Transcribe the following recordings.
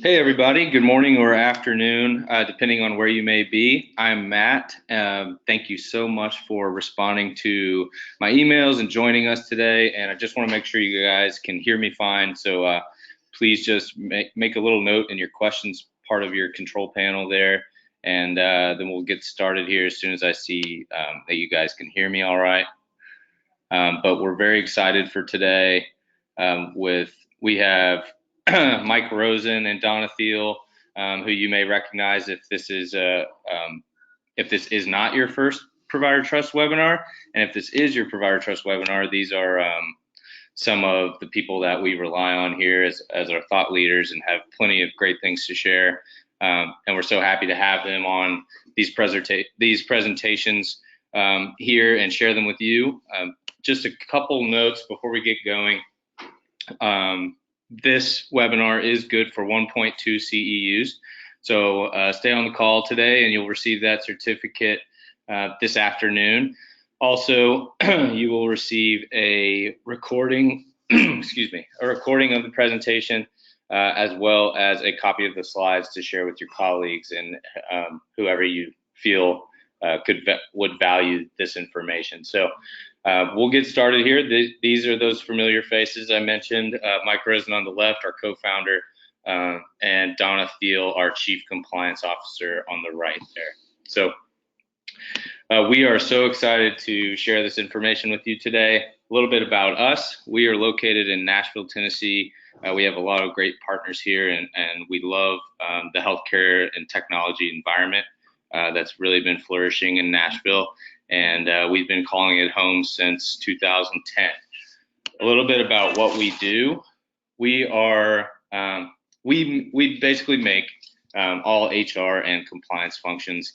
Hey everybody, good morning or afternoon, depending on where you may be. I'm Matt. Thank you so much for responding to my emails and joining us today. And I just want to make sure you guys can hear me fine. So please just make a little note in your questions part of your control panel there. And then we'll get started here as soon as I see that you guys can hear me all right. But we're very excited for today. We have Mike Rosen and Donna Thiel, who you may recognize if this is not your first Provider Trust webinar, and if this is your Provider Trust webinar, these are some of the people that we rely on here as our thought leaders and have plenty of great things to share. And we're so happy to have them on these presentations here and share them with you. Just a couple notes before we get going. This webinar is good for 1.2 CEUs. So stay on the call today and you'll receive that certificate this afternoon. Also, you will receive a recording, excuse me, a recording of the presentation as well as a copy of the slides to share with your colleagues and whoever you feel would value this information. So we'll get started here. These are those familiar faces I mentioned. Mike Rosen on the left, our co-founder, and Donna Thiel, our Chief Compliance Officer on the right there. So we are so excited to share this information with you today. A little bit about us. We are located in Nashville, Tennessee. We have a lot of great partners here, and we love the healthcare and technology environment that's really been flourishing in Nashville. And we've been calling it home since 2010. A little bit about what we do. We basically make all HR and compliance functions,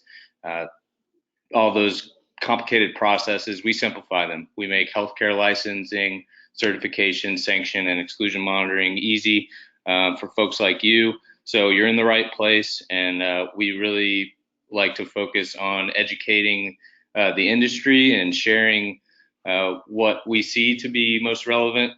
all those complicated processes, we simplify them. We make healthcare licensing, certification, sanction, and exclusion monitoring easy for folks like you. So you're in the right place, and we really like to focus on educating the industry and sharing what we see to be most relevant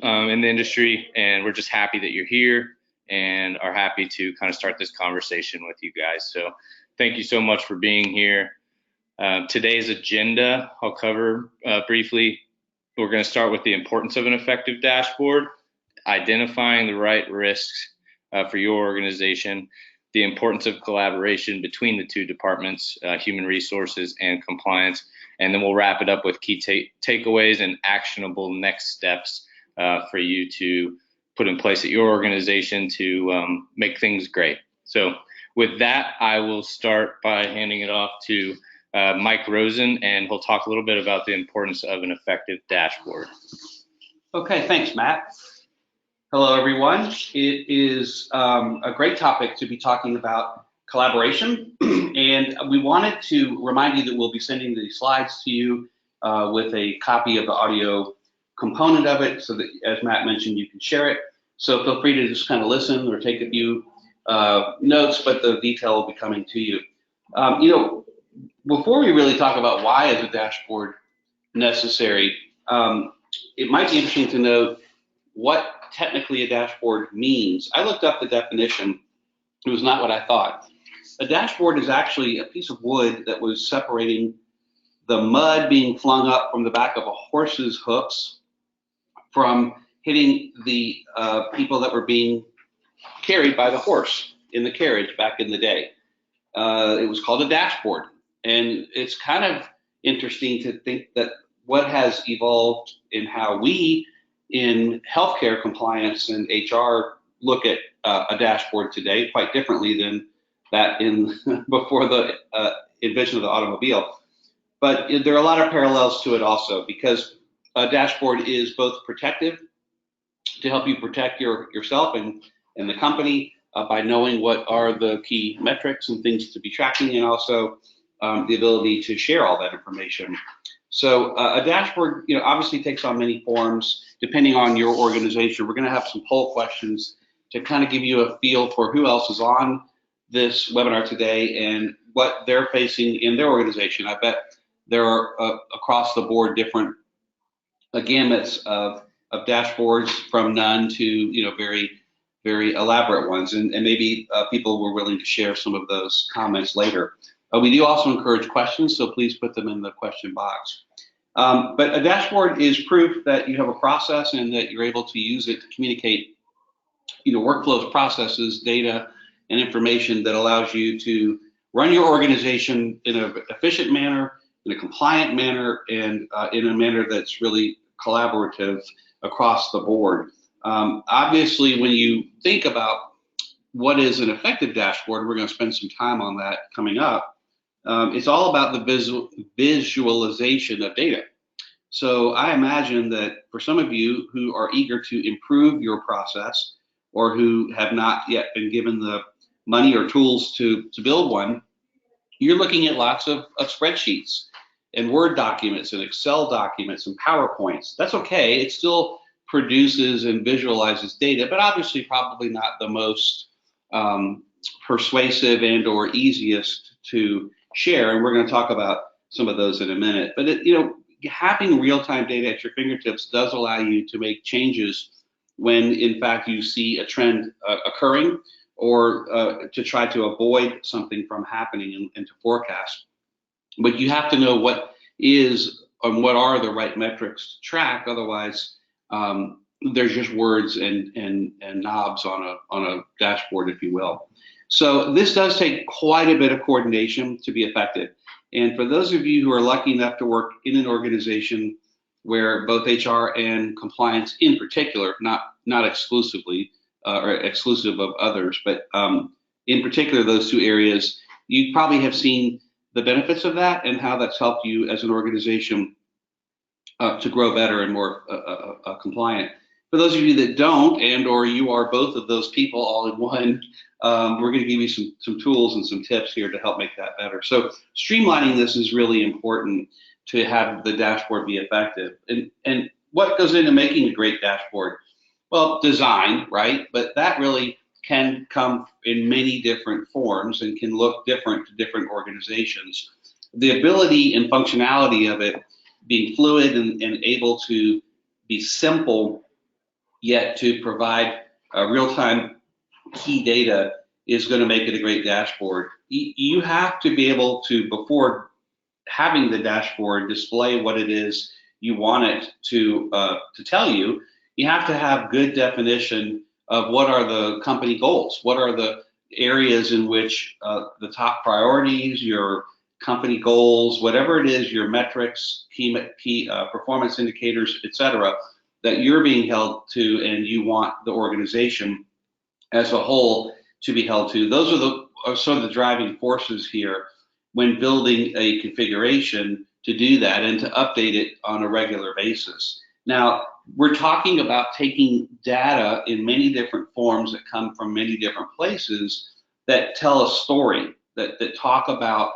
in the industry. And we're just happy that you're here and are happy to kind of start this conversation with you guys. So thank you so much for being here. Today's agenda, I'll cover briefly. We're going to start with the importance of an effective dashboard, identifying the right risks for your organization, the importance of collaboration between the two departments, human resources and compliance, and then we'll wrap it up with key takeaways and actionable next steps for you to put in place at your organization to make things great. So with that, I will start by handing it off to Mike Rosen, and he'll talk a little bit about the importance of an effective dashboard. Okay, thanks, Matt. Hello, everyone. It is a great topic to be talking about collaboration, and we wanted to remind you that we'll be sending the slides to you with a copy of the audio component of it, so that, as Matt mentioned, you can share it. So feel free to just kind of listen or take a few notes, but the detail will be coming to you. Before we really talk about why is a dashboard necessary, it might be interesting to know what technically a dashboard means. I looked up the definition. It was not what I thought. A dashboard is actually a piece of wood that was separating the mud being flung up from the back of a horse's hoofs from hitting the people that were being carried by the horse in the carriage back in the day. It was called a dashboard. And it's kind of interesting to think that what has evolved in how we in healthcare compliance and HR look at a dashboard today quite differently than that in before the invention of the automobile. But there are a lot of parallels to it also, because a dashboard is both protective to help you protect yourself and the company by knowing what are the key metrics and things to be tracking, and also the ability to share all that information. So a dashboard, obviously takes on many forms depending on your organization. We're going to have some poll questions to kind of give you a feel for who else is on this webinar today and what they're facing in their organization. I bet there are across the board different gamuts of dashboards, from none to very very elaborate ones, and maybe people were willing to share some of those comments later. We do also encourage questions, so please put them in the question box. But a dashboard is proof that you have a process and that you're able to use it to communicate, workflows, processes, data, and information that allows you to run your organization in an efficient manner, in a compliant manner, and in a manner that's really collaborative across the board. Obviously, when you think about what is an effective dashboard, we're going to spend some time on that coming up. It's all about the visualization of data. So I imagine that for some of you who are eager to improve your process, or who have not yet been given the money or tools to build one, you're looking at lots of spreadsheets and Word documents and Excel documents and PowerPoints. That's okay. It still produces and visualizes data, but obviously probably not the most persuasive and or easiest to share. And we're going to talk about some of those in a minute. But having real-time data at your fingertips does allow you to make changes when in fact you see a trend occurring, or to try to avoid something from happening and to forecast. But you have to know what is and what are the right metrics to track. Otherwise, there's just words and knobs on a dashboard, if you will. So this does take quite a bit of coordination to be effective. And for those of you who are lucky enough to work in an organization where both HR and compliance in particular, not exclusively, or exclusive of others, but in particular those two areas, you probably have seen the benefits of that and how that's helped you as an organization to grow better and more compliant. For those of you that don't, and or you are both of those people all in one, we're going to give you some tools and some tips here to help make that better. So streamlining this is really important to have the dashboard be effective. And what goes into making a great dashboard? Well, design, right? But that really can come in many different forms and can look different to different organizations. The ability and functionality of it being fluid and able to be simple, yet to provide real-time key data is going to make it a great dashboard. You have to be able to, before having the dashboard display what it is you want it to tell you, you have to have good definition of what are the company goals, what are the areas in which the top priorities, your company goals, whatever it is, your metrics, key performance indicators, etc., that you're being held to and you want the organization as a whole to be held to. Those are sort of the driving forces here when building a configuration to do that and to update it on a regular basis. Now, we're talking about taking data in many different forms that come from many different places that tell a story, that talk about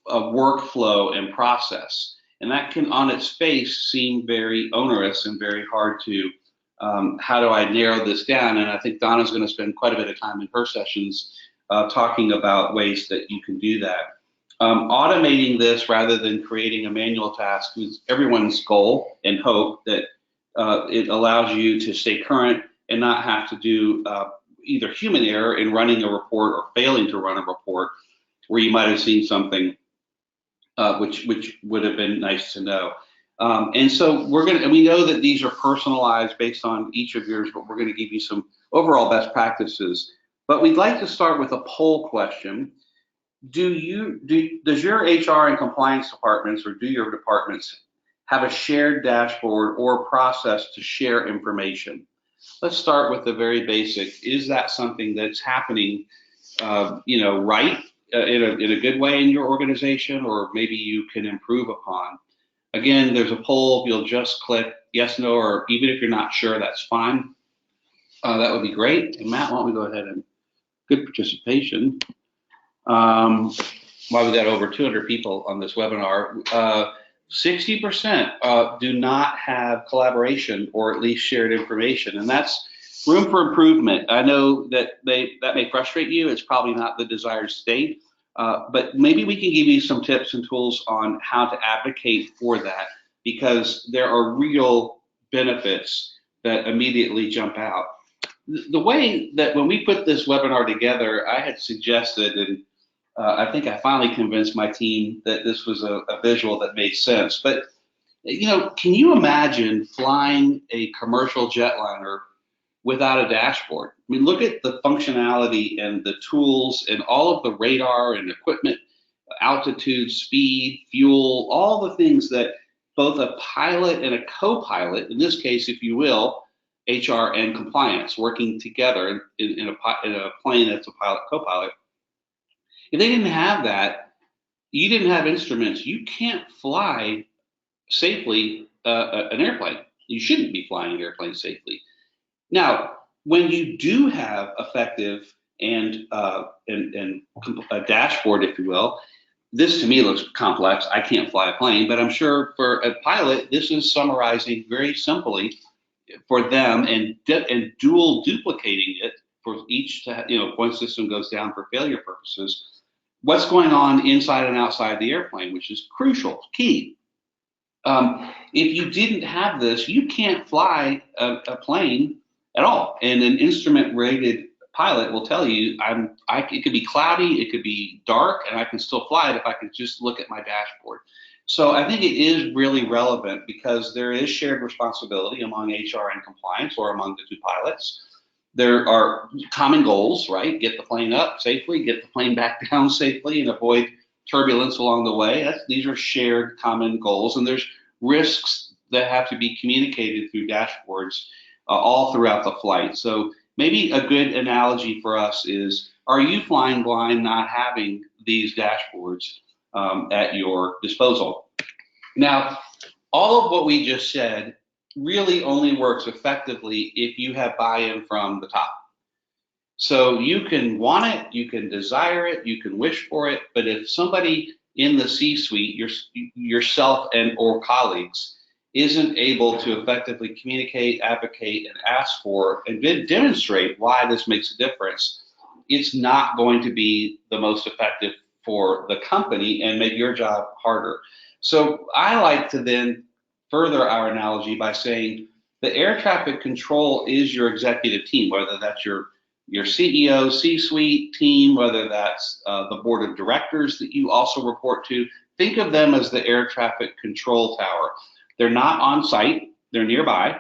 a workflow and process. And that can, on its face, seem very onerous and very hard to, how do I narrow this down? And I think Donna's going to spend quite a bit of time in her sessions talking about ways that you can do that. Automating this rather than creating a manual task is everyone's goal and hope that it allows you to stay current and not have to do either human error in running a report or failing to run a report where you might have seen something which would have been nice to know. And so we know that these are personalized based on each of yours, but we're going to give you some overall best practices. But we'd like to start with a poll question. Does your HR and compliance departments, or do your departments have a shared dashboard or process to share information? Let's start with the very basic. Is that something that's happening, right, in a good way in your organization, or maybe you can improve upon? Again, there's a poll. You'll just click yes, no, or even if you're not sure, that's fine. That would be great. And Matt, why don't we go ahead and good participation. Well, we got over 200 people on this webinar. 60% do not have collaboration or at least shared information, and that's room for improvement. I know that that may frustrate you. It's probably not the desired state, but maybe we can give you some tips and tools on how to advocate for that, because there are real benefits that immediately jump out. the way that when we put this webinar together, I had suggested, and I think I finally convinced my team that this was a visual that made sense. But can you imagine flying a commercial jetliner without a dashboard? I mean, look at the functionality and the tools and all of the radar and equipment, altitude, speed, fuel, all the things that both a pilot and a co-pilot, in this case, if you will, HR and compliance working together in a plane that's a pilot co-pilot. If they didn't have that, you didn't have instruments, you can't fly safely an airplane. You shouldn't be flying an airplane safely. Now, when you do have effective and a dashboard, if you will, this to me looks complex. I can't fly a plane, but I'm sure for a pilot, this is summarizing very simply for them and dual duplicating it for each, one system goes down for failure purposes, what's going on inside and outside the airplane, which is crucial, key. If you didn't have this, you can't fly a plane at all. And an instrument-rated pilot will tell you, it could be cloudy, it could be dark, and I can still fly it if I can just look at my dashboard. So I think it is really relevant because there is shared responsibility among HR and compliance or among the two pilots. There are common goals, right? Get the plane up safely, get the plane back down safely, and avoid turbulence along the way. These are shared common goals, and there's risks that have to be communicated through dashboards all throughout the flight. So maybe a good analogy for us is, are you flying blind not having these dashboards at your disposal? Now, all of what we just said really only works effectively if you have buy-in from the top. So you can want it, you can desire it, you can wish for it, but if somebody in the C-suite, yourself and or colleagues, isn't able to effectively communicate, advocate, and ask for, and then demonstrate why this makes a difference, it's not going to be the most effective for the company and make your job harder. So I like to then further our analogy by saying the air traffic control is your executive team, whether that's your CEO, C-suite team, whether that's the board of directors that you also report to. Think of them as the air traffic control tower. They're not on site, they're nearby.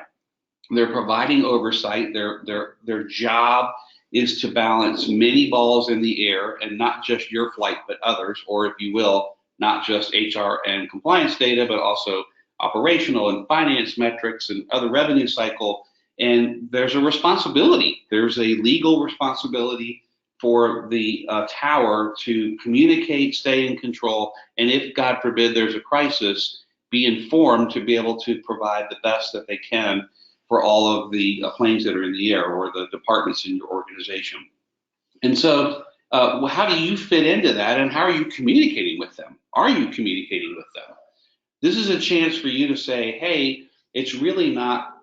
They're providing oversight. Their job is to balance many balls in the air, and not just your flight, but others, or if you will, not just HR and compliance data, but also operational and finance metrics and other revenue cycle. And there's a responsibility. There's a legal responsibility for the tower to communicate, stay in control, and if, God forbid, there's a crisis, be informed to be able to provide the best that they can for all of the planes that are in the air or the departments in your organization. And so how do you fit into that, and how are you communicating with them? Are you communicating with them? This is a chance for you to say, hey, it's really not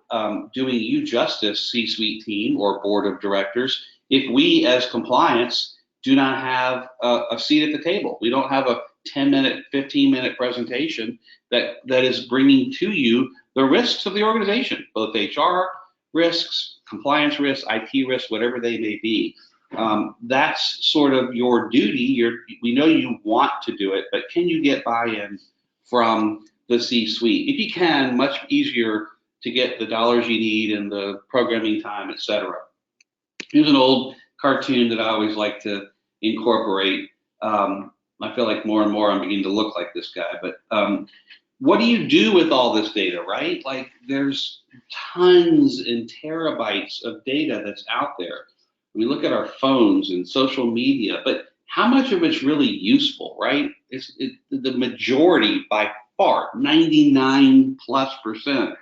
doing you justice, C-suite team or board of directors, if we as compliance do not have a seat at the table. We don't have a 10-minute, 15-minute presentation that is bringing to you the risks of the organization, both HR risks, compliance risks, IT risks, whatever they may be. That's sort of your duty. We know you want to do it, but can you get buy-in from the C-suite? If you can, much easier to get the dollars you need and the programming time, et cetera. Here's an old cartoon that I always like to incorporate. I feel like more and more I'm beginning to look like this guy, but what do you do with all this data, right? Like, there's tons and terabytes of data that's out there. We look at our phones and social media, but how much of it's really useful, right? The majority, by far, 99+%,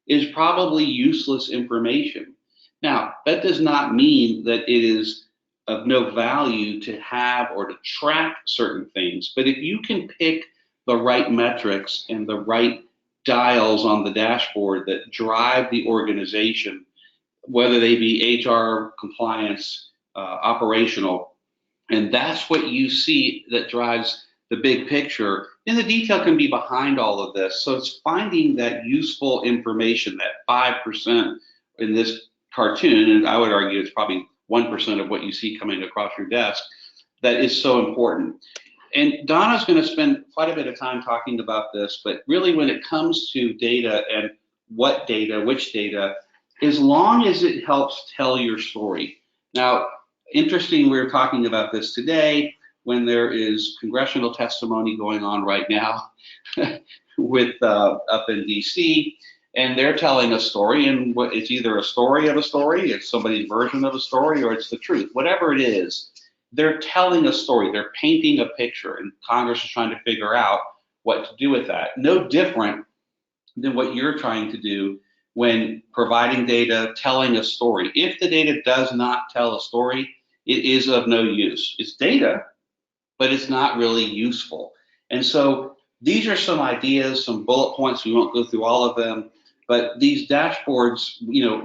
is probably useless information. Now, that does not mean that it is of no value to have or to track certain things, but if you can pick the right metrics and the right dials on the dashboard that drive the organization, whether they be HR, compliance, operational, and that's what you see that drives the big picture, then the detail can be behind all of this. So it's finding that useful information, that 5% in this cartoon, and I would argue it's probably 1% of what you see coming across your desk, that is so important. And Donna's going to spend quite a bit of time talking about this, but really when it comes to data and what data, which data, as long as it helps tell your story. Now, interesting, we're talking about this today when there is congressional testimony going on right now with up in DC, and they're telling a story, and it's either a story of a story, it's somebody's version of a story, or it's the truth. Whatever it is, they're telling a story, they're painting a picture, and Congress is trying to figure out what to do with that. No different than what you're trying to do when providing data, telling a story. If the data does not tell a story, it is of no use. It's data, but it's not really useful. And so these are some ideas, some bullet points. We won't go through all of them, but these dashboards,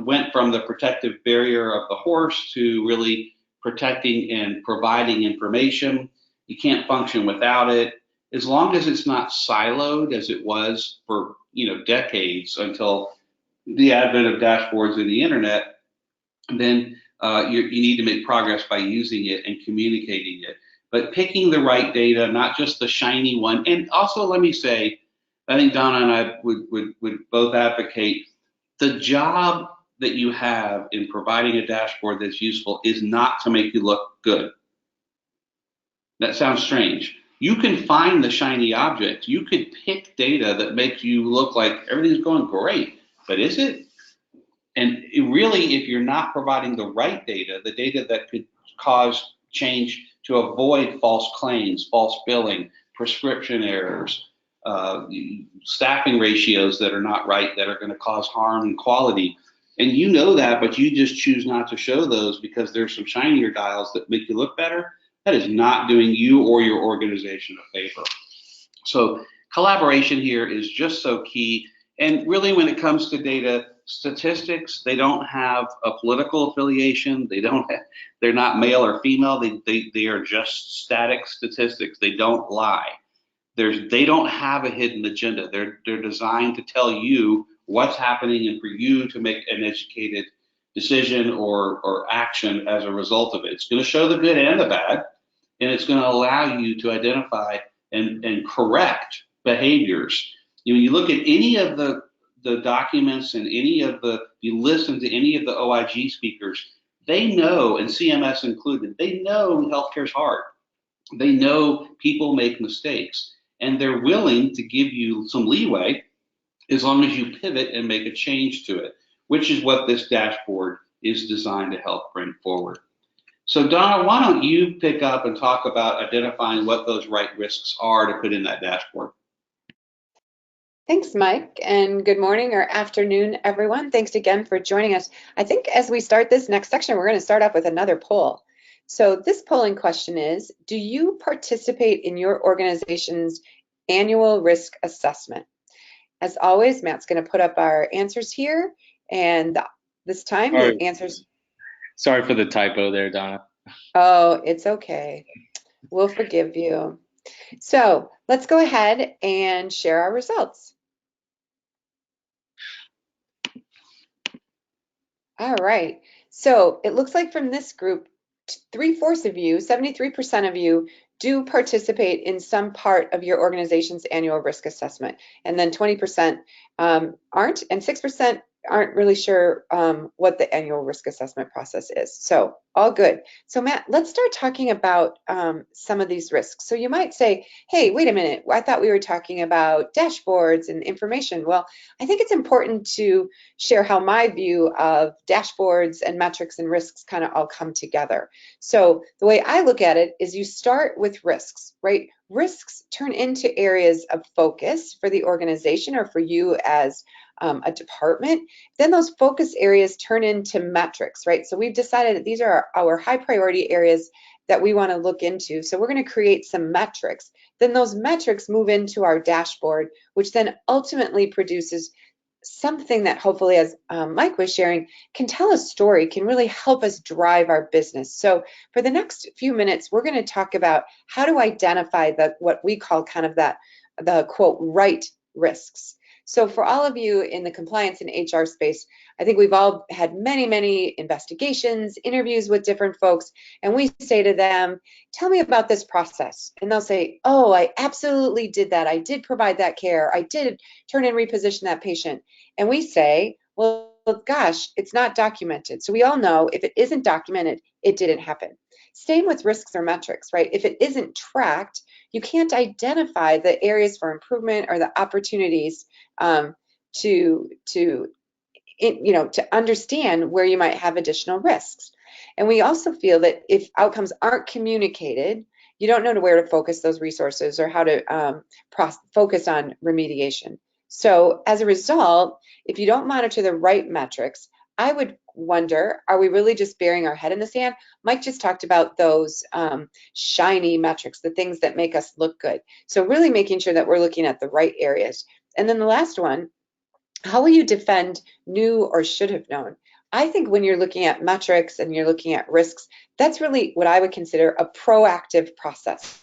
went from the protective barrier of the horse to really protecting and providing information. You can't function without it. As long as it's not siloed as it was for decades until the advent of dashboards and the internet, then you need to make progress by using it and communicating it. But picking the right data, not just the shiny one. And also, let me say, I think Donna and I would both advocate the job that you have in providing a dashboard that's useful is not to make you look good. That sounds strange. You can find the shiny object. You could pick data that makes you look like everything's going great, but is it? And really, if you're not providing the right data, the data that could cause change to avoid false claims, false billing, prescription errors, staffing ratios that are not right, that are going to cause harm and quality. And you know that, but you just choose not to show those because there's some shinier dials that make you look better. That is not doing you or your organization a favor. So collaboration here is just so key. And really, when it comes to data, statistics, they don't have a political affiliation. They're not male or female. They are just static statistics. They don't lie. They don't have a hidden agenda. They're designed to tell you what's happening and for you to make an educated decision or action as a result of it. It's going to show the good and the bad, and it's going to allow you to identify and correct behaviors. You look at any of the documents and you listen to any of the OIG speakers, they know, and CMS included, they know healthcare's hard. They know people make mistakes, and they're willing to give you some leeway as long as you pivot and make a change to it, which is what this dashboard is designed to help bring forward. So Donna, why don't you pick up and talk about identifying what those right risks are to put in that dashboard? Thanks, Mike, and good morning or afternoon, everyone. Thanks again for joining us. I think as we start this next section, we're going to start off with another poll. So this polling question is, do you participate in your organization's annual risk assessment? As always, Matt's going to put up our answers here, and this time the answers. Sorry for the typo there, Donna. Oh, it's okay. We'll forgive you. So let's go ahead and share our results. All right. So it looks like from this group, 3/4 of you, 73% of you, do participate in some part of your organization's annual risk assessment. And then 20% aren't, and 6% aren't really sure what the annual risk assessment process is. So all good. So Matt, let's start talking about some of these risks. So you might say, hey, wait a minute, I thought we were talking about dashboards and information. Well, I think it's important to share how my view of dashboards and metrics and risks kind of all come together. So the way I look at it is you start with risks, right? Risks turn into areas of focus for the organization or for you as a department. Then those focus areas turn into metrics, right? So we've decided that these are our high priority areas that we want to look into. So we're going to create some metrics. Then those metrics move into our dashboard, which then ultimately produces something that hopefully, as Mike was sharing, can tell a story, can really help us drive our business. So for the next few minutes, we're going to talk about how to identify what we call kind of the quote right risks. So for all of you in the compliance and HR space, I think we've all had many, many investigations, interviews with different folks, and we say to them, tell me about this process. And they'll say, oh, I absolutely did that. I did provide that care. I did turn and reposition that patient. And we say, well, gosh, it's not documented. So we all know if it isn't documented, it didn't happen. Same with risks or metrics, right? If it isn't tracked, you can't identify the areas for improvement or the opportunities to understand where you might have additional risks. And we also feel that if outcomes aren't communicated, you don't know where to focus those resources or how to focus on remediation. So as a result, if you don't monitor the right metrics, I would wonder, are we really just burying our head in the sand? Mike just talked about those shiny metrics, the things that make us look good. So really making sure that we're looking at the right areas. And then the last one, how will you defend knew or should have known? I think when you're looking at metrics and you're looking at risks, that's really what I would consider a proactive process,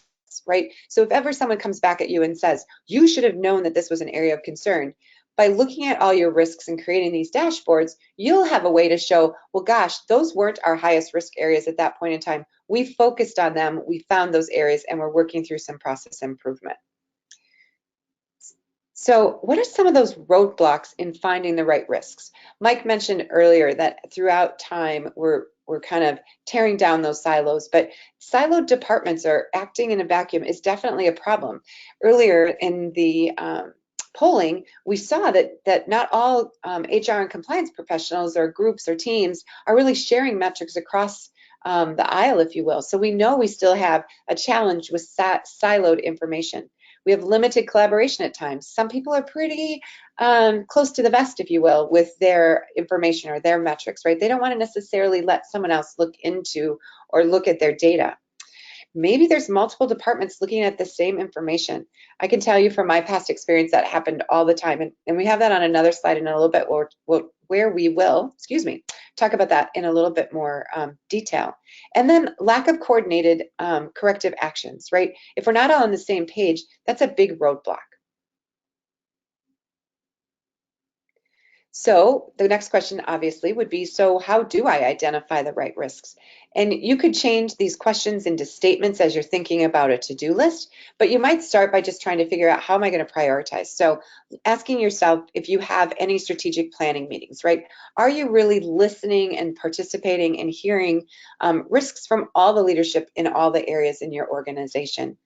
right? So if ever someone comes back at you and says, you should have known that this was an area of concern, by looking at all your risks and creating these dashboards, you'll have a way to show, well, gosh, those weren't our highest risk areas at that point in time. We focused on them, we found those areas, and we're working through some process improvement. So what are some of those roadblocks in finding the right risks? Mike mentioned earlier that throughout time, we're kind of tearing down those silos, but siloed departments or acting in a vacuum is definitely a problem. Earlier in the polling, we saw that not all HR and compliance professionals or groups or teams are really sharing metrics across the aisle, if you will. So we know we still have a challenge with siloed information. We have limited collaboration at times. Some people are pretty close to the vest, if you will, with their information or their metrics, right? They don't want to necessarily let someone else look into or look at their data. Maybe there's multiple departments looking at the same information. I can tell you from my past experience that happened all the time. And we have that on another slide in a little bit where we will, talk about that in a little bit more detail. And then lack of coordinated corrective actions, right? If we're not all on the same page, that's a big roadblock. So the next question obviously would be, so how do I identify the right risks? And you could change these questions into statements as you're thinking about a to-do list, but you might start by just trying to figure out, how am I going to prioritize? So asking yourself if you have any strategic planning meetings, right? Are you really listening and participating and hearing risks from all the leadership in all the areas in your organization?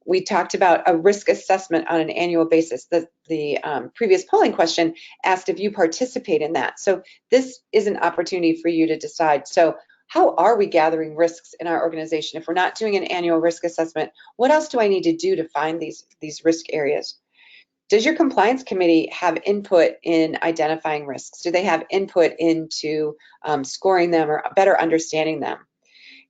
We talked about a risk assessment on an annual basis. The previous polling question asked if you participate in that. So this is an opportunity for you to decide. So how are we gathering risks in our organization? If we're not doing an annual risk assessment, what else do I need to do to find these risk areas? Does your compliance committee have input in identifying risks? Do they have input into scoring them or better understanding them?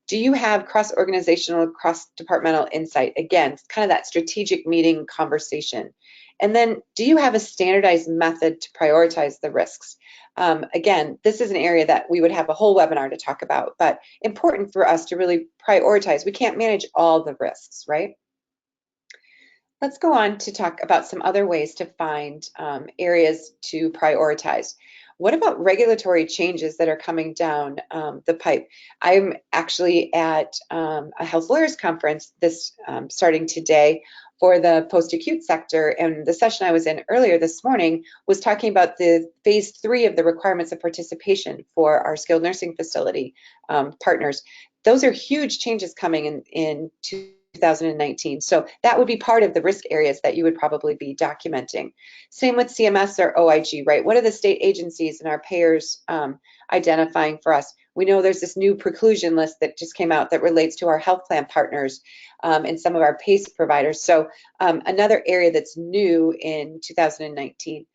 Do you have cross-organizational, cross-departmental insight? Again, kind of that strategic meeting conversation. And then, do you have a standardized method to prioritize the risks? Again, this is an area that we would have a whole webinar to talk about, but important for us to really prioritize. We can't manage all the risks, right? Let's go on to talk about some other ways to find areas to prioritize. What about regulatory changes that are coming down the pipe? I'm actually at a health lawyers conference starting today for the post-acute sector, and the session I was in earlier this morning was talking about the phase 3 of the requirements of participation for our skilled nursing facility partners. Those are huge changes coming in 2019. So that would be part of the risk areas that you would probably be documenting. Same with CMS or OIG, right? What are the state agencies and our payers identifying for us? We know there's this new preclusion list that just came out that relates to our health plan partners and some of our PACE providers. So another area that's new in 2019.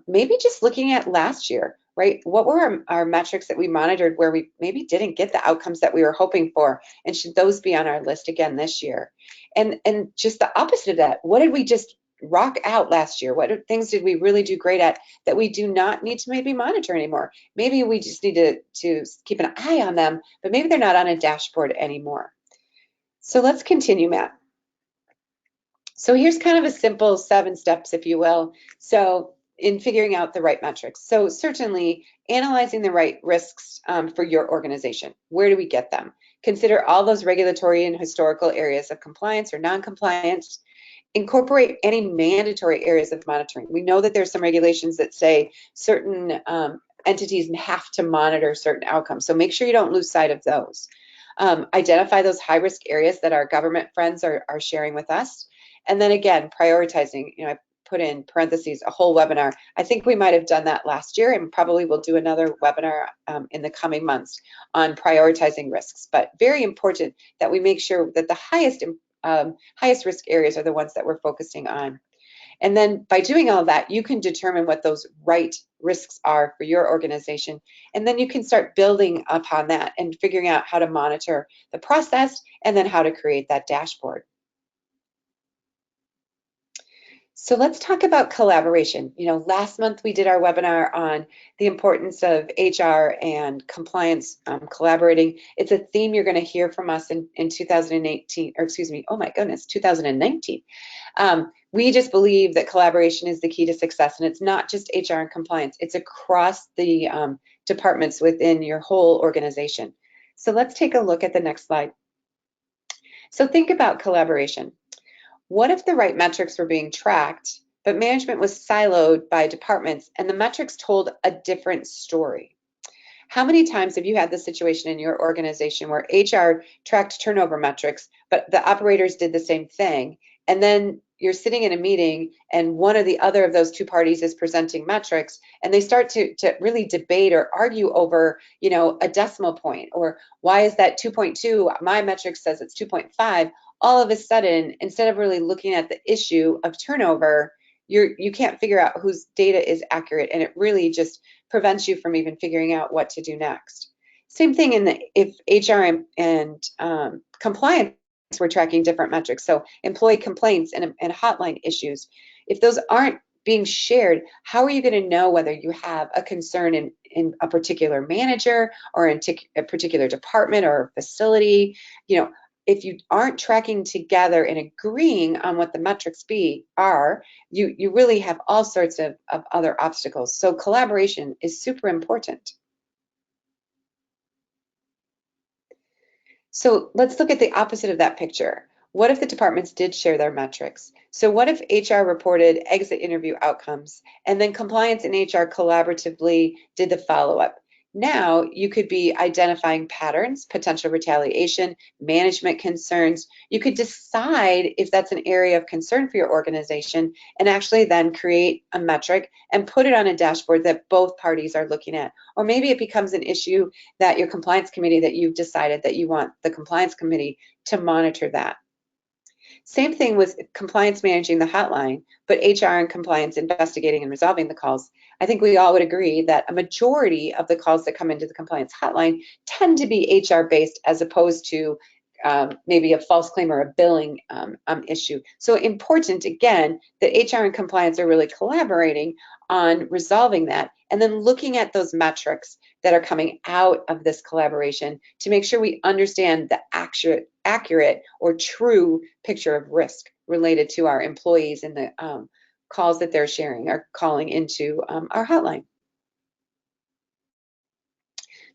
Maybe just looking at last year, right? What were our metrics that we monitored where we maybe didn't get the outcomes that we were hoping for? And should those be on our list again this year? And just the opposite of that, what did we just rock out last year? What things did we really do great at that we do not need to maybe monitor anymore? Maybe we just need to keep an eye on them, but maybe they're not on a dashboard anymore. So let's continue, Matt. So here's kind of a simple 7 steps, if you will. So in figuring out the right metrics. So certainly analyzing the right risks for your organization. Where do we get them? Consider all those regulatory and historical areas of compliance or non-compliance. Incorporate any mandatory areas of monitoring. We know that there's some regulations that say certain entities have to monitor certain outcomes. So make sure you don't lose sight of those. Identify those high-risk areas that our government friends are sharing with us. And then again, prioritizing, I put in parentheses a whole webinar. I think we might have done that last year, and probably will do another webinar in the coming months on prioritizing risks. But very important that we make sure that the highest risk areas are the ones that we're focusing on. And then by doing all that, you can determine what those right risks are for your organization. And then you can start building upon that and figuring out how to monitor the process and then how to create that dashboard. So let's talk about collaboration. Last month we did our webinar on the importance of HR and compliance collaborating. It's a theme you're going to hear from us in 2018, or excuse me, oh my goodness, 2019. We just believe that collaboration is the key to success, and it's not just HR and compliance, it's across the departments within your whole organization. So let's take a look at the next slide. So think about collaboration. What if the right metrics were being tracked, but management was siloed by departments and the metrics told a different story? How many times have you had the situation in your organization where HR tracked turnover metrics, but the operators did the same thing, and then you're sitting in a meeting and one or the other of those two parties is presenting metrics, and they start to really debate or argue over, a decimal point, or why is that 2.2? My metric says it's 2.5. All of a sudden, instead of really looking at the issue of turnover, you can't figure out whose data is accurate, and it really just prevents you from even figuring out what to do next. Same thing if HR and compliance were tracking different metrics. So employee complaints and hotline issues, if those aren't being shared, how are you going to know whether you have a concern in a particular manager or in a particular department or facility? If you aren't tracking together and agreeing on what the metrics are, you really have all sorts of other obstacles. So collaboration is super important. So let's look at the opposite of that picture. What if the departments did share their metrics? So what if HR reported exit interview outcomes and then compliance and HR collaboratively did the follow-up? Now you could be identifying patterns, potential retaliation, management concerns. You could decide if that's an area of concern for your organization and actually then create a metric and put it on a dashboard that both parties are looking at. Or maybe it becomes an issue that your compliance committee, that you've decided that you want the compliance committee to monitor that. Same thing with compliance managing the hotline, but HR and compliance investigating and resolving the calls. I think we all would agree that a majority of the calls that come into the compliance hotline tend to be HR based as opposed to maybe a false claim or a billing issue. So important, again, that HR and compliance are really collaborating on resolving that and then looking at those metrics that are coming out of this collaboration to make sure we understand the accurate or true picture of risk related to our employees and the calls that they're sharing or calling into our hotline.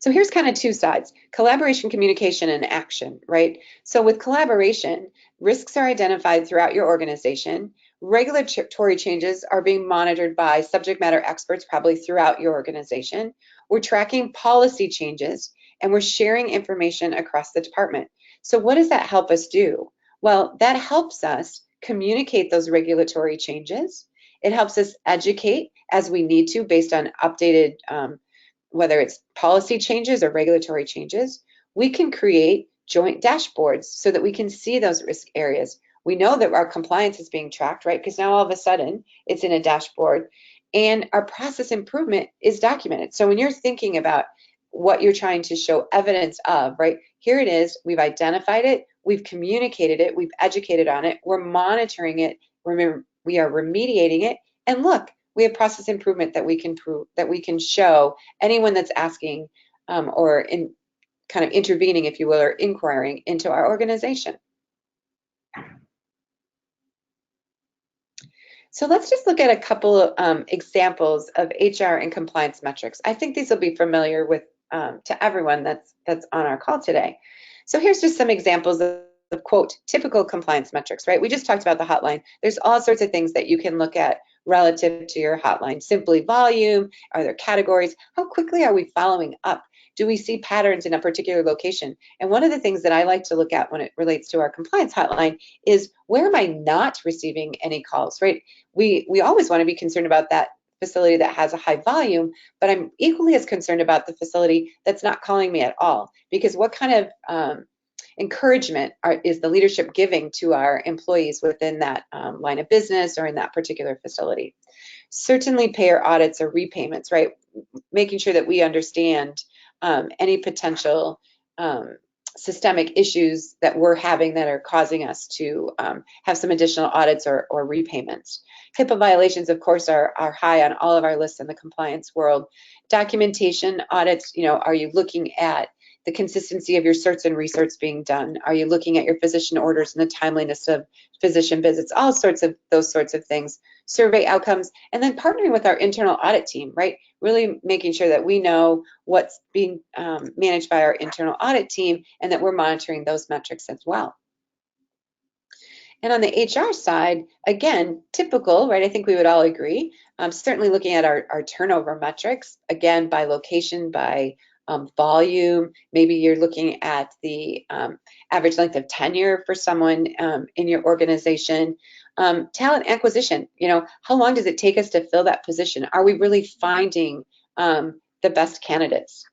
So here's kind of two sides: collaboration, communication, and action, right? So with collaboration, risks are identified throughout your organization. Regulatory changes are being monitored by subject matter experts, probably throughout your organization. We're tracking policy changes, and we're sharing information across the department. So what does that help us do? Well, that helps us communicate those regulatory changes. It helps us educate as we need to based on updated whether it's policy changes or regulatory changes. We can create joint dashboards so that we can see those risk areas. We know that our compliance is being tracked, right? Because now all of a sudden it's in a dashboard, and our process improvement is documented. So when you're thinking about what you're trying to show evidence of, right? Here it is, we've identified it, we've communicated it, we've educated on it, we're monitoring it, we are remediating it, and look, we have process improvement that we can prove, that we can show anyone that's asking or kind of intervening, if you will, or inquiring into our organization. So let's just look at a couple of examples of HR and compliance metrics. I think these will be familiar with to everyone that's on our call today. So here's just some examples of quote typical compliance metrics, right? We just talked about the hotline. There's all sorts of things that you can look at relative to your hotline. Simply volume, are there categories? How quickly are we following up? Do we see patterns in a particular location? And one of the things that I like to look at when it relates to our compliance hotline is where am I not receiving any calls, right? We always want to be concerned about that facility that has a high volume, but I'm equally as concerned about the facility that's not calling me at all, because what kind of encouragement is the leadership giving to our employees within that line of business or in that particular facility? Certainly payer audits or repayments, right? Making sure that we understand any potential systemic issues that we're having that are causing us to have some additional audits or repayments. HIPAA violations, of course, are high on all of our lists in the compliance world. Documentation audits, are you looking at the consistency of your certs and recerts being done? Are you looking at your physician orders and the timeliness of physician visits? All sorts of those sorts of things. Survey outcomes, and then partnering with our internal audit team, right? Really making sure that we know what's being managed by our internal audit team and that we're monitoring those metrics as well. And on the HR side, again, typical, right? I think we would all agree. Certainly looking at our turnover metrics, again, by location, by volume. Maybe you're looking at the average length of tenure for someone in your organization. Talent acquisition, how long does it take us to fill that position? Are we really finding the best candidates?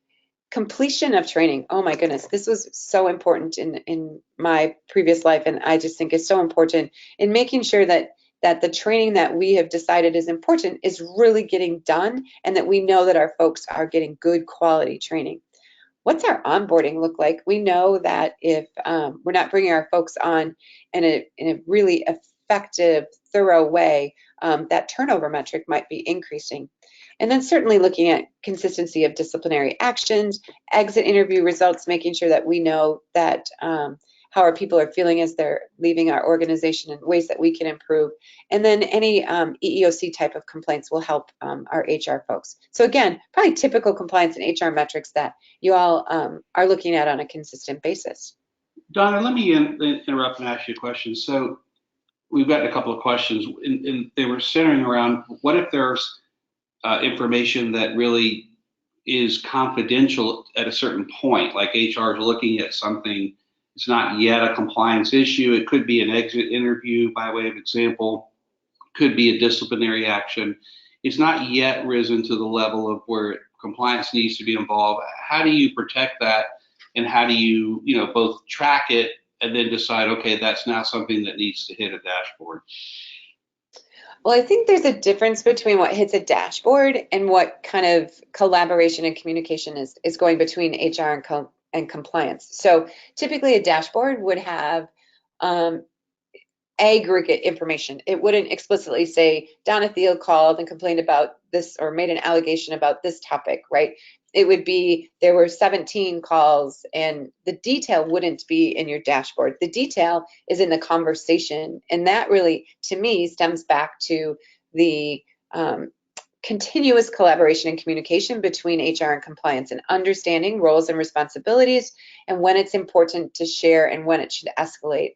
Completion of training. Oh my goodness, this was so important in my previous life, and I just think it's so important in making sure that the training that we have decided is important is really getting done, and that we know that our folks are getting good quality training. What's our onboarding look like? We know that if we're not bringing our folks on in a really effective, thorough way, that turnover metric might be increasing. And then certainly looking at consistency of disciplinary actions, exit interview results, making sure that we know that how our people are feeling as they're leaving our organization and ways that we can improve. And then any EEOC type of complaints will help our HR folks. So again, probably typical compliance and HR metrics that you all are looking at on a consistent basis. Donna, let me interrupt and ask you a question. So we've got a couple of questions, and they were centering around what if there's information that really is confidential at a certain point, like HR is looking at something, it's not yet a compliance issue. It could be an exit interview by way of example, could be a disciplinary action. It's not yet risen to the level of where compliance needs to be involved. How do you protect that, and how do you, both track it and then decide, okay, that's now something that needs to hit a dashboard? Well, I think there's a difference between what hits a dashboard and what kind of collaboration and communication is going between HR and compliance. So typically a dashboard would have aggregate information. It wouldn't explicitly say Donna Thiel called and complained about this or made an allegation about this topic, right? It would be there were 17 calls, and the detail wouldn't be in your dashboard. The detail is in the conversation, and that really, to me, stems back to the continuous collaboration and communication between HR and compliance, and understanding roles and responsibilities and when it's important to share and when it should escalate.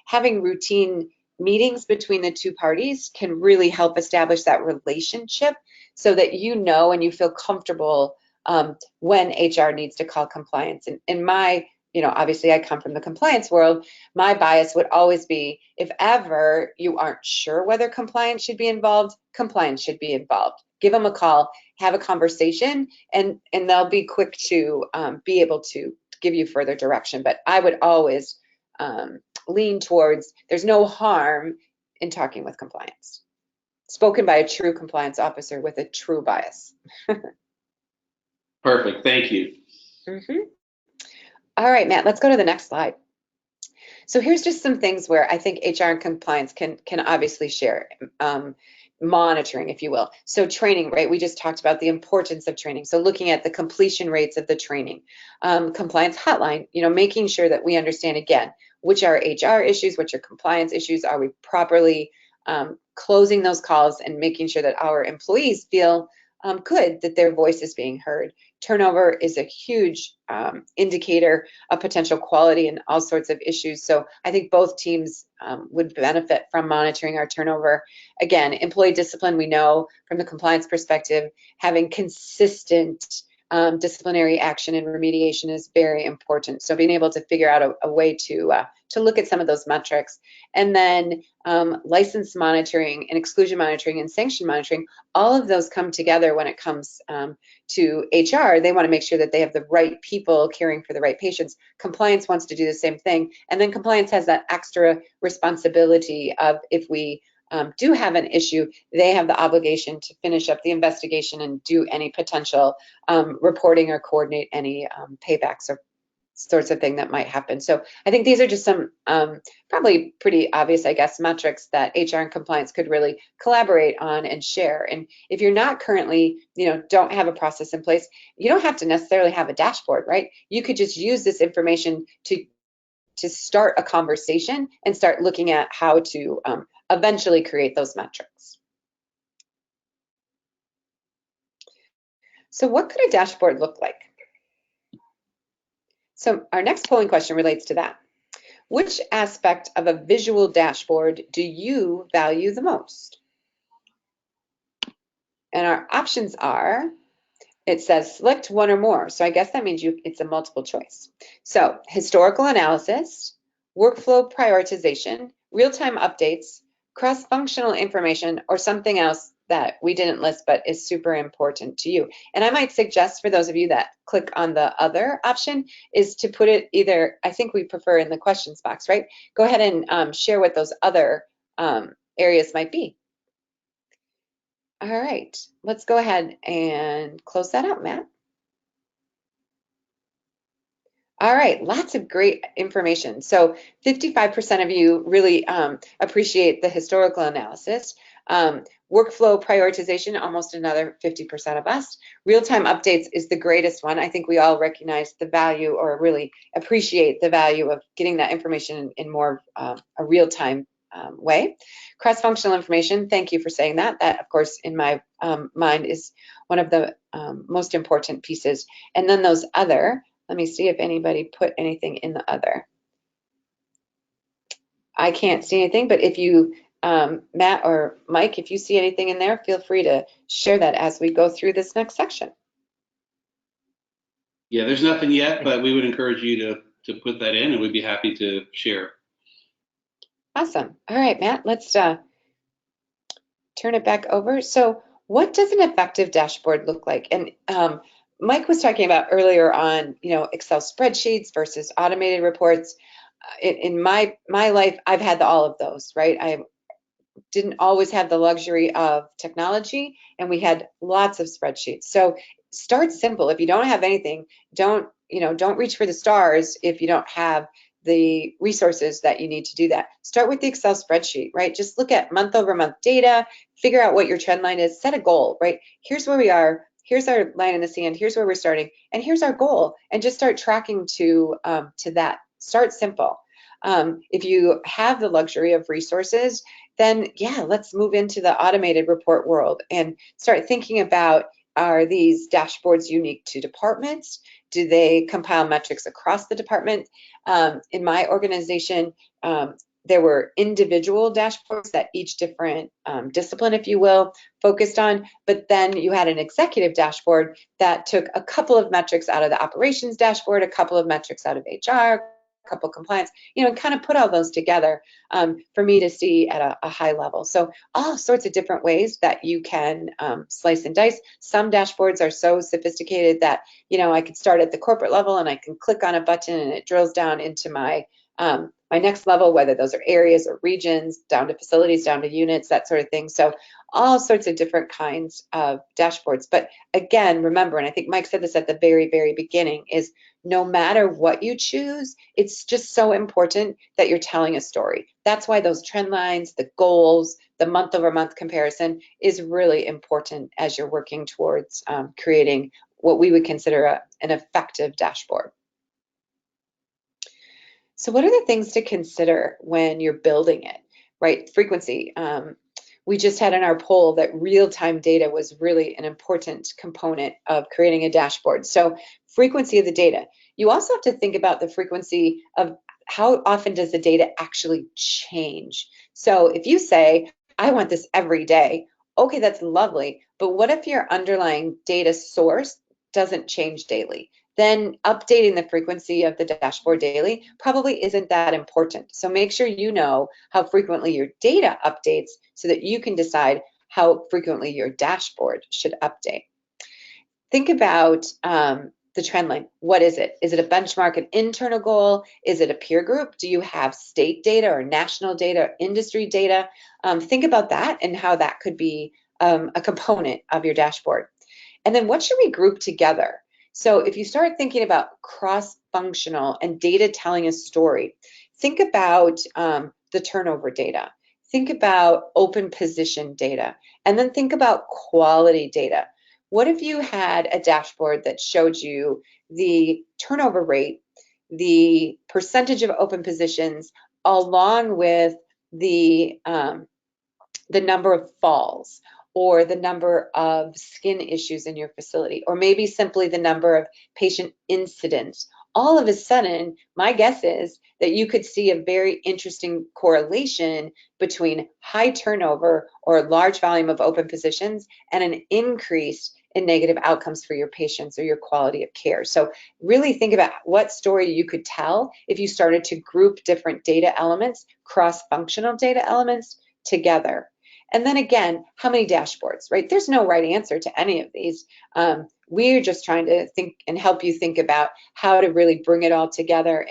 Having routine meetings between the two parties can really help establish that relationship so that you know and you feel comfortable when HR needs to call compliance. And in my, obviously I come from the compliance world, my bias would always be if ever you aren't sure whether compliance should be involved, compliance should be involved. Give them a call, have a conversation, and they'll be quick to be able to give you further direction. But I would always lean towards there's no harm in talking with compliance. Spoken by a true compliance officer with a true bias. Perfect, thank you. All right, Matt, let's go to the next slide. So here's just some things where I think HR and compliance can obviously share. Monitoring, if you will. So training, right? We just talked about the importance of training. So looking at the completion rates of the training. Compliance hotline, making sure that we understand, again, which are HR issues, which are compliance issues. Are we properly closing those calls and making sure that our employees feel good that their voice is being heard. Turnover is a huge indicator of potential quality and all sorts of issues. So I think both teams would benefit from monitoring our turnover. Again, employee discipline, we know from the compliance perspective, having consistent disciplinary action and remediation is very important. So being able to figure out a way to look at some of those metrics. And then license monitoring and exclusion monitoring and sanction monitoring, all of those come together when it comes to HR. They want to make sure that they have the right people caring for the right patients. Compliance wants to do the same thing. And then compliance has that extra responsibility of, if we do have an issue, they have the obligation to finish up the investigation and do any potential reporting or coordinate any paybacks or sorts of thing that might happen. So I think these are just some probably pretty obvious, I guess, metrics that HR and compliance could really collaborate on and share. And if you're not currently, don't have a process in place, you don't have to necessarily have a dashboard, right? You could just use this information to start a conversation and start looking at how to eventually create those metrics. So what could a dashboard look like? So our next polling question relates to that. Which aspect of a visual dashboard do you value the most? And our options are, it says select one or more. So I guess that means it's a multiple choice. So historical analysis, workflow prioritization, real-time updates, cross-functional information, or something else that we didn't list but is super important to you. And I might suggest for those of you that click on the other option is to put it either, I think we prefer in the questions box, right? Go ahead and share what those other areas might be. All right, let's go ahead and close that out, Matt. All right, lots of great information. So 55% of you really appreciate the historical analysis. Workflow prioritization, almost another 50% of us. Real-time updates is the greatest one. I think we all recognize the value, or really appreciate the value of getting that information in more a real-time way. Cross-functional information, thank you for saying that. That, of course, in my mind is one of the most important pieces. And then those other, let me see if anybody put anything in the other. I can't see anything, but if you, Matt or Mike, if you see anything in there, feel free to share that as we go through this next section. Yeah, there's nothing yet, but we would encourage you to put that in, and we'd be happy to share. Awesome. All right, Matt, let's turn it back over. So what does an effective dashboard look like? And Mike was talking about earlier on, Excel spreadsheets versus automated reports. In my life, I've had all of those, right? I didn't always have the luxury of technology, and we had lots of spreadsheets. So start simple. If you don't have anything, don't reach for the stars if you don't have the resources that you need to do that. Start with the Excel spreadsheet, right? Just look at month over month data, figure out what your trend line is, set a goal, right? Here's where we are, here's our line in the sand, here's where we're starting, and here's our goal, and just start tracking to that. Start simple. If you have the luxury of resources, then yeah, let's move into the automated report world and start thinking about, are these dashboards unique to departments? Do they compile metrics across the department? In my organization, there were individual dashboards that each different discipline, if you will, focused on, but then you had an executive dashboard that took a couple of metrics out of the operations dashboard, a couple of metrics out of HR, a couple of compliance, and kind of put all those together for me to see at a high level. So all sorts of different ways that you can slice and dice. Some dashboards are so sophisticated that, I could start at the corporate level and I can click on a button and it drills down into my next level, whether those are areas or regions, down to facilities, down to units, that sort of thing. So all sorts of different kinds of dashboards. But again, remember, and I think Mike said this at the very, very beginning, is no matter what you choose, it's just so important that you're telling a story. That's why those trend lines, the goals, the month over month comparison is really important as you're working towards creating what we would consider an effective dashboard. So what are the things to consider when you're building it, right? Frequency. We just had in our poll that real-time data was really an important component of creating a dashboard. So frequency of the data. You also have to think about the frequency of how often does the data actually change. So if you say, I want this every day, okay, that's lovely, but what if your underlying data source doesn't change daily? Then updating the frequency of the dashboard daily probably isn't that important. So make sure you know how frequently your data updates so that you can decide how frequently your dashboard should update. Think about the trend line. What is it? Is it a benchmark, an internal goal? Is it a peer group? Do you have state data or national data, or industry data? Think about that and how that could be a component of your dashboard. And then what should we group together? So if you start thinking about cross-functional and data telling a story, think about the turnover data. Think about open position data, and then think about quality data. What if you had a dashboard that showed you the turnover rate, the percentage of open positions, along with the number of falls, or the number of skin issues in your facility, or maybe simply the number of patient incidents? All of a sudden, my guess is that you could see a very interesting correlation between high turnover or large volume of open positions and an increase in negative outcomes for your patients or your quality of care. So really think about what story you could tell if you started to group different data elements, cross-functional data elements, together. And then again, how many dashboards, right? There's no right answer to any of these. We're just trying to think and help you think about how to really bring it all together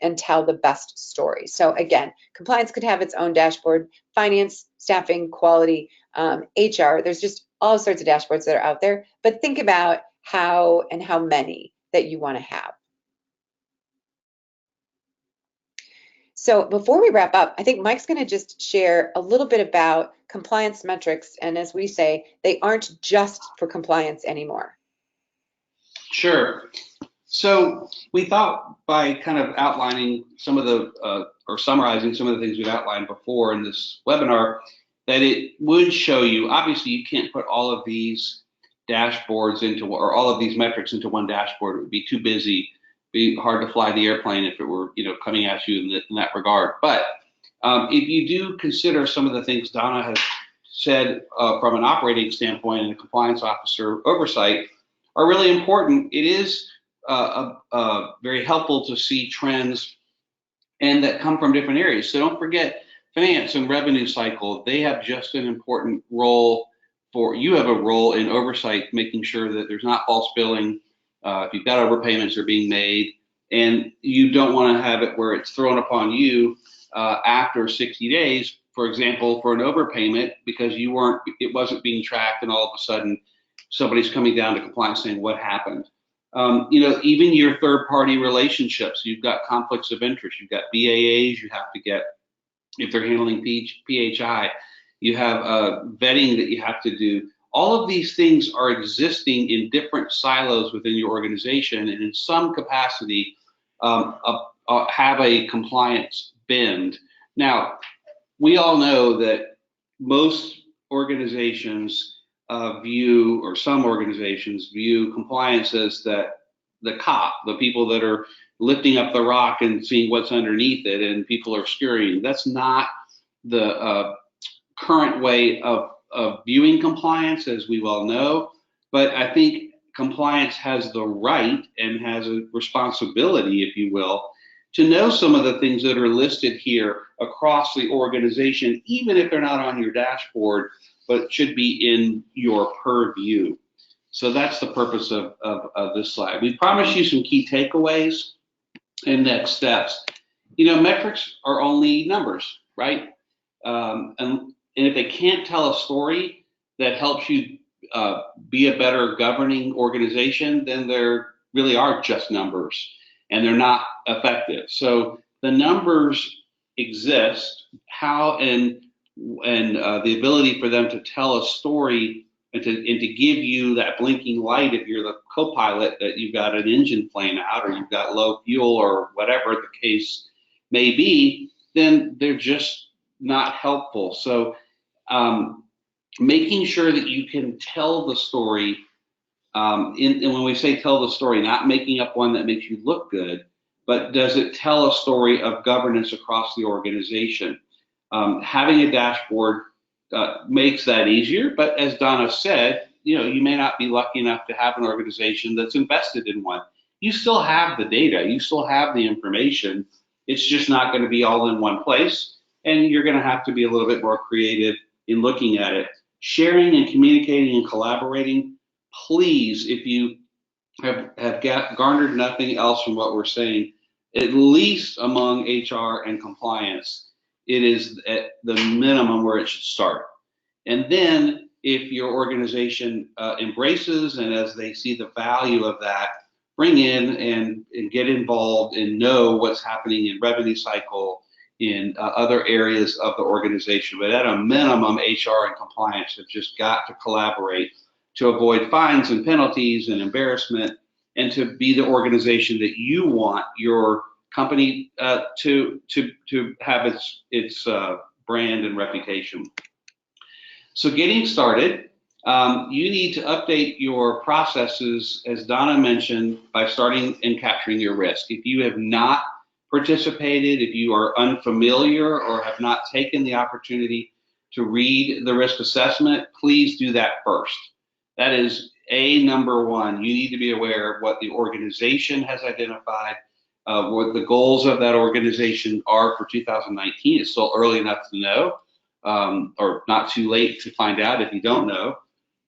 and tell the best story. So again, compliance could have its own dashboard, finance, staffing, quality, HR. There's just all sorts of dashboards that are out there, but think about how and how many that you want to have. So before we wrap up, I think Mike's going to just share a little bit about compliance metrics. And as we say, they aren't just for compliance anymore. Sure. So we thought by kind of outlining some of the, or summarizing some of the things we've outlined before in this webinar, that it would show you, obviously you can't put all of these dashboards into, or all of these metrics into one dashboard. It would be too busy, be hard to fly the airplane if it were, coming at you in that regard. But if you do consider some of the things Donna has said from an operating standpoint and a compliance officer oversight are really important, it is very helpful to see trends and that come from different areas. So don't forget finance and revenue cycle. They have just an important role you have a role in oversight, making sure that there's not false billing. If you've got overpayments are being made, and you don't want to have it where it's thrown upon you after 60 days, for example, for an overpayment because it wasn't being tracked, and all of a sudden somebody's coming down to compliance saying what happened. Even your third-party relationships, you've got conflicts of interest, you've got BAAs, you have to get, if they're handling PHI, you have vetting that you have to do. All of these things are existing in different silos within your organization, and in some capacity have a compliance bend. Now, we all know that most organizations or some organizations view compliance as the cop, the people that are lifting up the rock and seeing what's underneath it, and people are scurrying. That's not the current way of viewing compliance, as we well know. But I think compliance has the right and has a responsibility, if you will, to know some of the things that are listed here across the organization, even if they're not on your dashboard, but should be in your purview. So that's the purpose of this slide. We promised you some key takeaways and next steps. Metrics are only numbers, right? And if they can't tell a story that helps you be a better governing organization, then they really are just numbers, and they're not effective. So the numbers exist, how and the ability for them to tell a story and to give you that blinking light if you're the co-pilot that you've got an engine flame out or you've got low fuel or whatever the case may be, then they're just not helpful. So Making sure that you can tell the story. And when we say tell the story, not making up one that makes you look good, but does it tell a story of governance across the organization? Having a dashboard makes that easier, but as Donna said, you may not be lucky enough to have an organization that's invested in one. You still have the data, you still have the information. It's just not going to be all in one place, and you're going to have to be a little bit more creative in looking at it. Sharing and communicating and collaborating, please, if you have garnered nothing else from what we're saying, at least among HR and compliance, it is at the minimum where it should start. And then if your organization embraces, and as they see the value of that, bring in and get involved and know what's happening in revenue cycle, in other areas of the organization. But at a minimum, HR and compliance have just got to collaborate to avoid fines and penalties and embarrassment, and to be the organization that you want your company to have its brand and reputation. So getting started, you need to update your processes, as Donna mentioned, by starting and capturing your risk. If you have not participated, if you are unfamiliar or have not taken the opportunity to read the risk assessment, please do that first. That is number one. You need to be aware of what the organization has identified, what the goals of that organization are for 2019. It's still early enough to know, or not too late to find out if you don't know,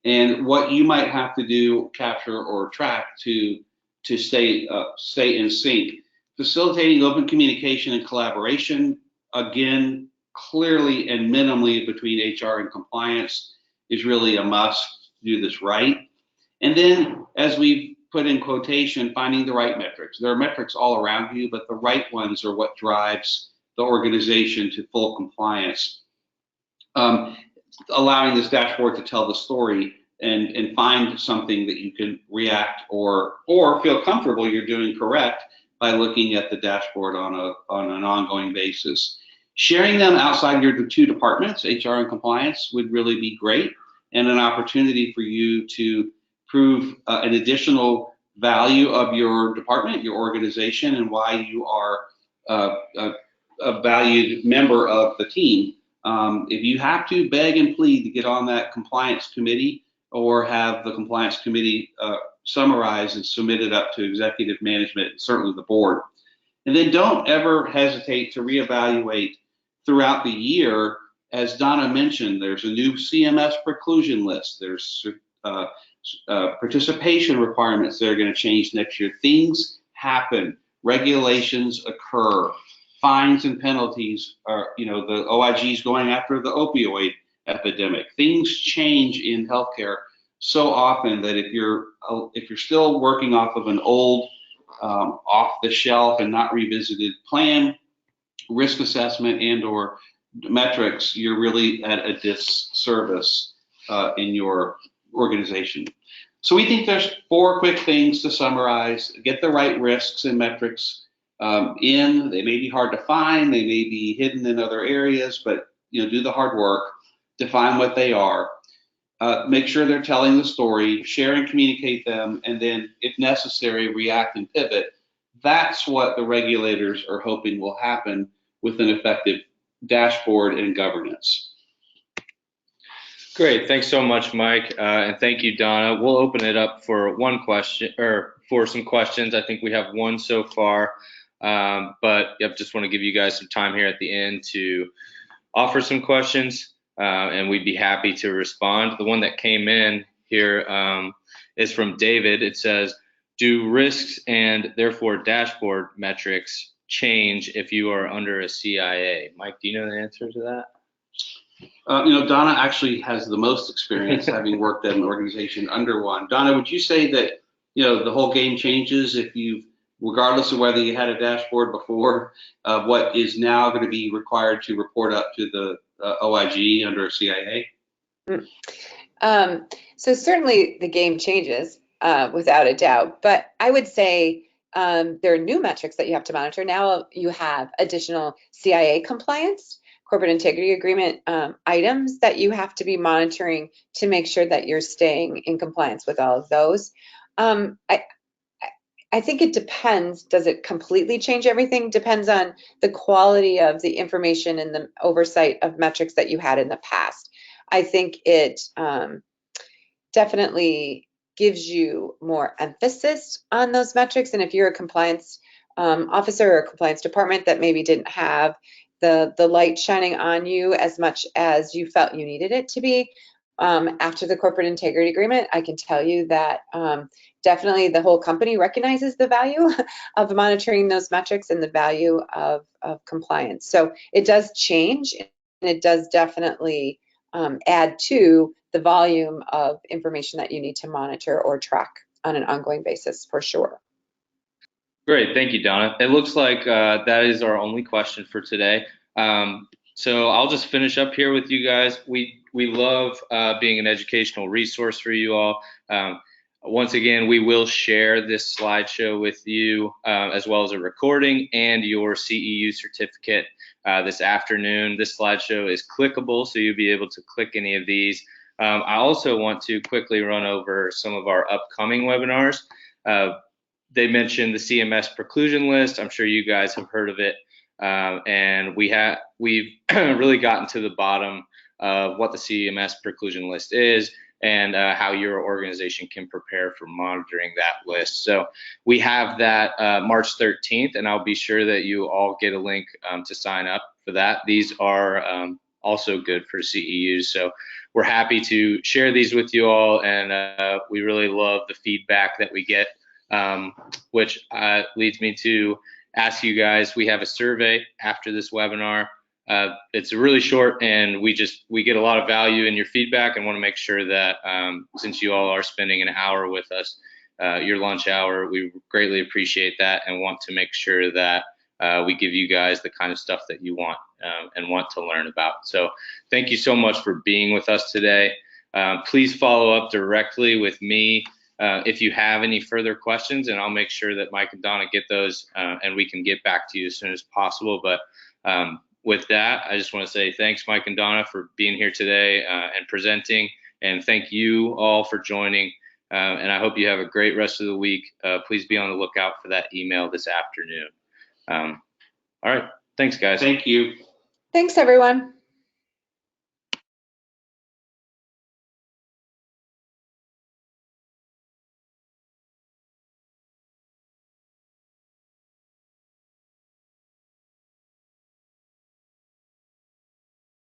and what you might have to do, capture or track to stay in sync. Facilitating open communication and collaboration, again, clearly and minimally between HR and compliance is really a must to do this right. And then, as we've put in quotation, finding the right metrics. There are metrics all around you, but the right ones are what drives the organization to full compliance. Allowing this dashboard to tell the story and find something that you can react or feel comfortable you're doing correct by looking at the dashboard on an ongoing basis. Sharing them outside your two departments, HR and compliance, would really be great, and an opportunity for you to prove an additional value of your department, your organization, and why you are a valued member of the team. If you have to beg and plead to get on that compliance committee, or have the compliance committee summarize and submit it up to executive management, and certainly the board. And then don't ever hesitate to reevaluate throughout the year. As Donna mentioned, there's a new CMS preclusion list. There's participation requirements that are going to change next year. Things happen, regulations occur, fines and penalties are, the OIG is going after the opioid epidemic. Things change in healthcare so often that if you're still working off of an old, off the shelf and not revisited plan, risk assessment and/or metrics, you're really at a disservice in your organization. So we think there's 4 quick things to summarize. Get the right risks and metrics in. They may be hard to find, they may be hidden in other areas, but do the hard work, define what they are, make sure they're telling the story, share and communicate them, and then, if necessary, react and pivot. That's what the regulators are hoping will happen with an effective dashboard and governance. Great, thanks so much, Mike, and thank you, Donna. We'll open it up for one question, or for some questions. I think we have one so far, but just want to give you guys some time here at the end to offer some questions, and we'd be happy to respond. The one that came in here is from David. It says, do risks and therefore dashboard metrics change if you are under a CIA? Mike, do you know the answer to that? Donna actually has the most experience having worked at an organization under one. Donna, would you say that, the whole game changes if regardless of whether you had a dashboard before, what is now going to be required to report up to the OIG under a CIA? So certainly the game changes without a doubt, but I would say there are new metrics that you have to monitor. Now you have additional CIA compliance. Of corporate integrity agreement items that you have to be monitoring to make sure that you're staying in compliance with all of those. I think it depends. Does it completely change everything? Depends on the quality of the information and the oversight of metrics that you had in the past. I think it definitely gives you more emphasis on those metrics. And if you're a compliance officer or a compliance department that maybe didn't have the light shining on you as much as you felt you needed it to be, after the corporate integrity agreement, I can tell you that definitely the whole company recognizes the value of monitoring those metrics and the value of compliance. So it does change, and it does definitely add to the volume of information that you need to monitor or track on an ongoing basis, for sure. Great, thank you, Donna. It looks like that is our only question for today. So I'll just finish up here with you guys. We love being an educational resource for you all. Once again, we will share this slideshow with you as well as a recording and your CEU certificate this afternoon. This slideshow is clickable, so you'll be able to click any of these. I also want to quickly run over some of our upcoming webinars. They mentioned the CMS preclusion list. I'm sure you guys have heard of it. And we've really gotten to the bottom of what the CMS preclusion list is and how your organization can prepare for monitoring that list. So we have that March 13th, and I'll be sure that you all get a link to sign up for that. These are also good for CEUs. So we're happy to share these with you all, and we really love the feedback that we get, which leads me to ask you guys, we have a survey after this webinar. It's really short, and we get a lot of value in your feedback, and want to make sure that since you all are spending an hour with us, your lunch hour, we greatly appreciate that and want to make sure that we give you guys the kind of stuff that you want and want to learn about. So thank you so much for being with us today. Please follow up directly with me if you have any further questions, and I'll make sure that Mike and Donna get those and we can get back to you as soon as possible. But with that, I just want to say thanks, Mike and Donna, for being here today and presenting, and thank you all for joining. And I hope you have a great rest of the week. Please be on the lookout for that email this afternoon. All right. Thanks, guys. Thank you. Thanks, everyone.